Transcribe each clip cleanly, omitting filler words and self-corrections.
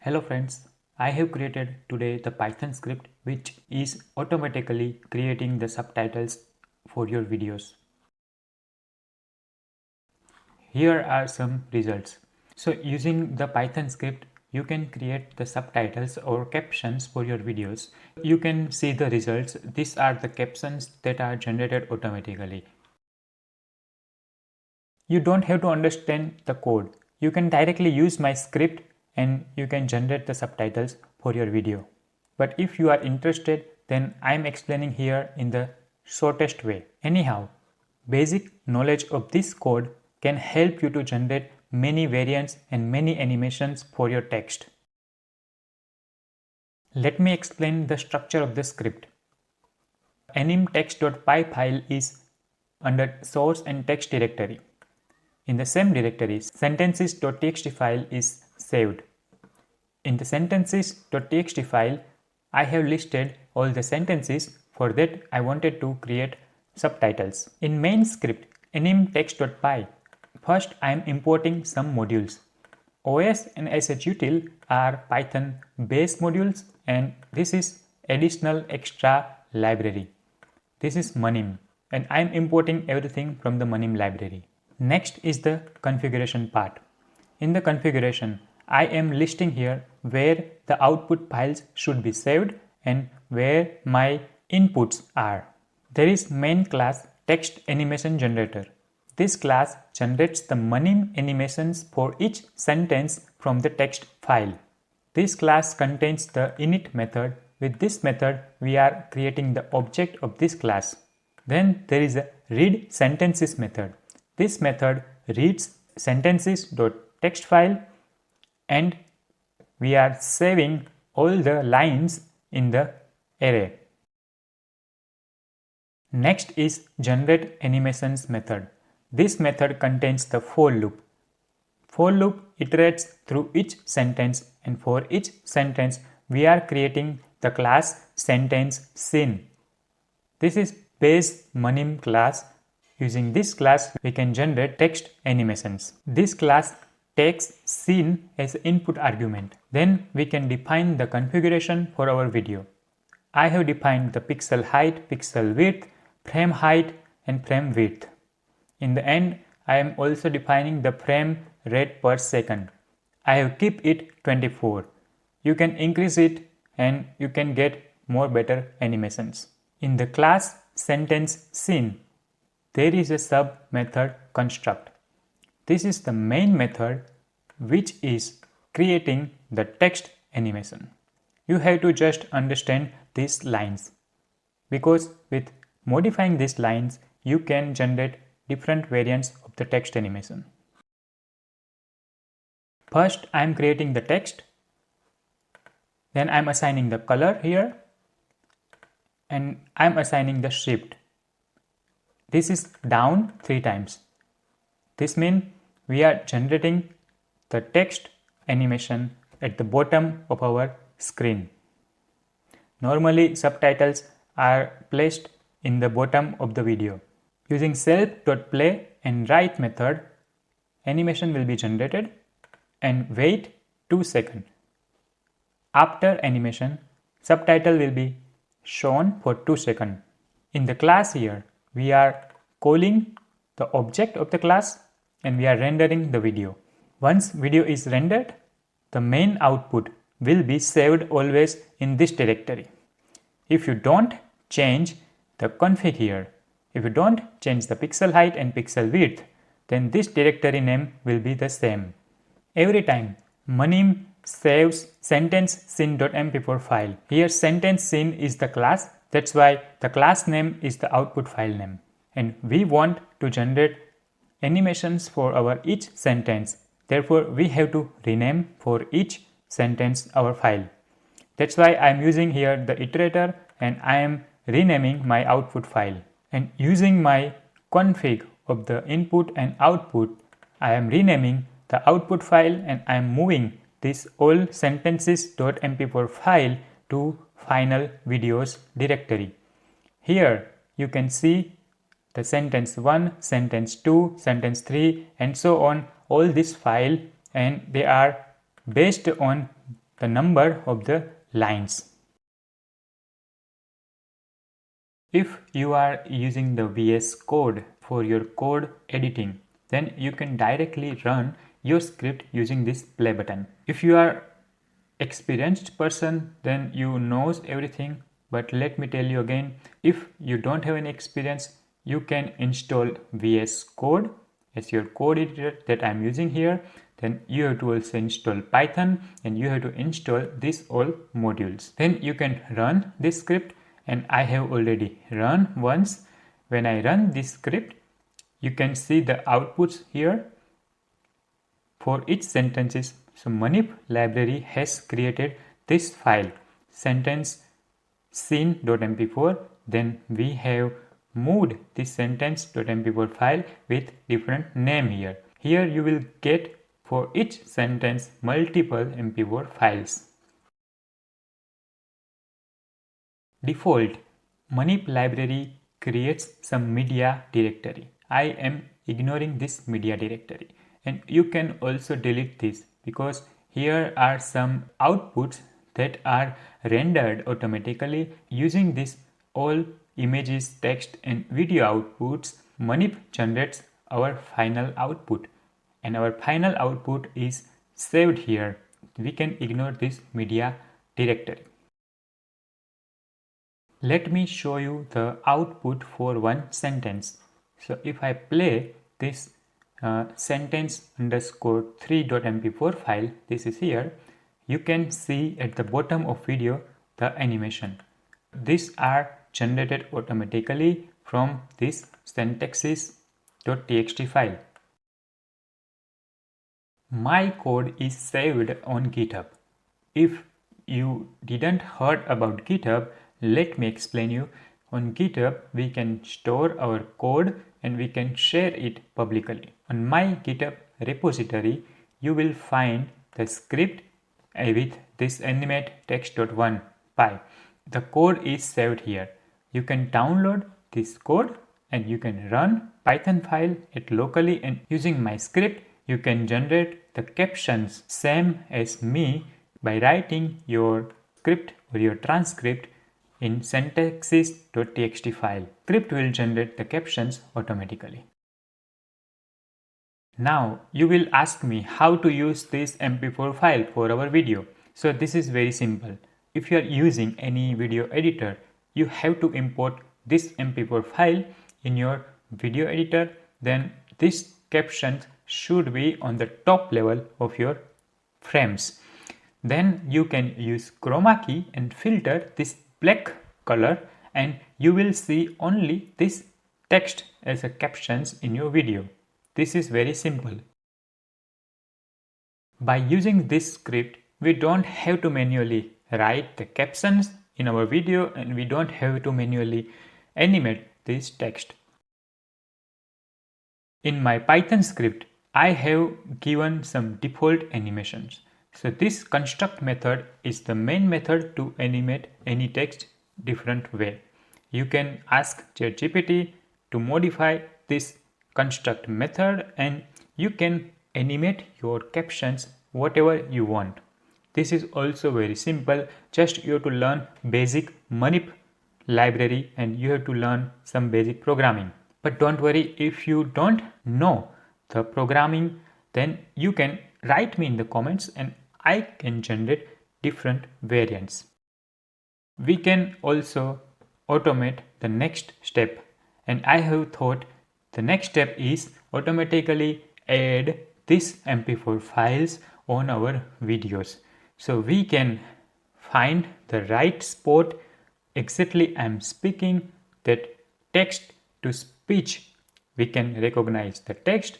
Hello friends, I have created today the Python script which is automatically creating the subtitles for your videos. Here are some results. So using the Python script, you can create the subtitles or captions for your videos. You can see the results. These are the captions that are generated automatically. You don't have to understand the code. You can directly use my script and you can generate the subtitles for your video. But if you are interested, then I am explaining here in the shortest way. Anyhow, basic knowledge of this code can help you to generate many variants and many animations for your text. Let me explain the structure of the script. animtext.py file is under source and text directory. In the same directory, sentences.txt file is saved. In the sentences.txt file, I have listed all the sentences. For that, I wanted to create subtitles. In main script, animtext.py, first I am importing some modules. OS and shutil are Python base modules and this is additional extra library. This is manim and I am importing everything from the manim library. Next is the configuration part. In the configuration, I am listing here where the output files should be saved and where my inputs are. There is main class text animation generator. This class generates the manim animations for each sentence from the text file. This class contains the init method. With this method, we are creating the object of this class. Then there is a read sentences method. This method reads sentences.txt file and we are saving all the lines in the array. Next is generate animations method. This method contains the for loop. For loop iterates through each sentence and for each sentence we are creating the class sentence scene. This is base manim class. Using this class, we can generate text animations. This class takes scene as input argument. Then we can define the configuration for our video. I have defined the pixel height, pixel width, frame height and frame width. In the end, I am also defining the frame rate per second. I have kept it 24. You can increase it and you can get more better animations. In the class sentence scene, there is a sub method construct. This is the main method which is creating the text animation. You have to just understand these lines because with modifying these lines you can generate different variants of the text animation. First I am creating the text, then I am assigning the color here and I am assigning the shift. This is down 3 times. This means we are generating the text animation at the bottom of our screen. Normally subtitles are placed in the bottom of the video. Using self.play and write method, animation will be generated and wait 2 seconds. After animation, subtitle will be shown for 2 seconds. In the class here, we are calling the object of the class and we are rendering the video. Once video is rendered, the main output will be saved always in this directory. If you don't change the config here, if you don't change the pixel height and pixel width, then this directory name will be the same. Every time manim saves sentence scene.mp4 file. Here sentence scene is the class. That's why the class name is the output file name. And we want to generate animations for our each sentence. Therefore, we have to rename for each sentence our file. That's why I am using here the iterator and I am renaming my output file. And using my config of the input and output, I am renaming the output file and I am moving this all sentences.mp4 file to final videos directory. Here you can see the sentence 1, sentence 2, sentence 3 and so on, all this file, and they are based on the number of the lines. If you are using the VS Code for your code editing, then you can directly run your script using this play button. If you are experienced person, then you knows everything, but let me tell you again, if you don't have any experience, you can install VS Code as your code editor that I am using here. Then you have to also install Python and you have to install these all modules. Then you can run this script, and I have already run once. When I run this script, you can see the outputs here for each sentences. So Manip library has created this file sentence scene.mp4. Then we have moved this sentence.mp4 file with different name here. Here you will get for each sentence multiple mp4 files. Default Manip library creates some media directory. I am ignoring this media directory, and you can also delete this because here are some outputs that are rendered automatically using this all images, text and video outputs. Manip generates our final output, and our final output is saved here. We can ignore this media directory. Let me show you the output for one sentence. So if I play this sentence underscore 3.mp4 file, this is here, you can see at the bottom of video the animation. These are generated automatically from this syntaxes.txt file. My code is saved on GitHub. If you didn't heard about GitHub, let me explain you. On GitHub, we can store our code and we can share it publicly. On my GitHub repository, you will find the script with this animate text.1py. The code is saved here. You can download this code and you can run Python file it locally, and using my script, you can generate the captions same as me by writing your script or your transcript in syntaxes.txt file. Script will generate the captions automatically. Now you will ask me how to use this mp4 file for our video. So this is very simple. If you are using any video editor, you have to import this mp4 file in your video editor. Then this captions should be on the top level of your frames. Then you can use chroma key and filter this black color, and you will see only this text as a captions in your video. This is very simple. By using this script, we don't have to manually write the captions in our video, and we don't have to manually animate this text. In my Python script, I have given some default animations. So this construct method is the main method to animate any text different way. You can ask ChatGPT to modify this construct method, and you can animate your captions whatever you want. This is also very simple. Just you have to learn basic Manip library and you have to learn some basic programming. But don't worry, if you don't know the programming, then you can write me in the comments and I can generate different variants. We can also automate the next step, and I have thought the next step is automatically add this mp4 files on our videos. So we can find the right spot exactly I'm speaking, that text to speech. We can recognize the text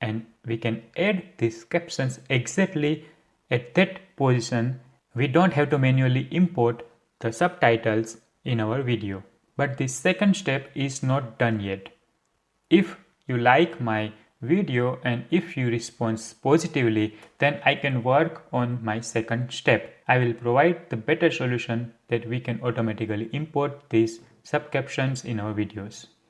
and we can add these captions exactly at that position. We don't have to manually import the subtitles in our video. But the second step is not done yet. If you like my video and if you respond positively, then I can work on my second step. I will provide the better solution that we can automatically import these subcaptions in our videos.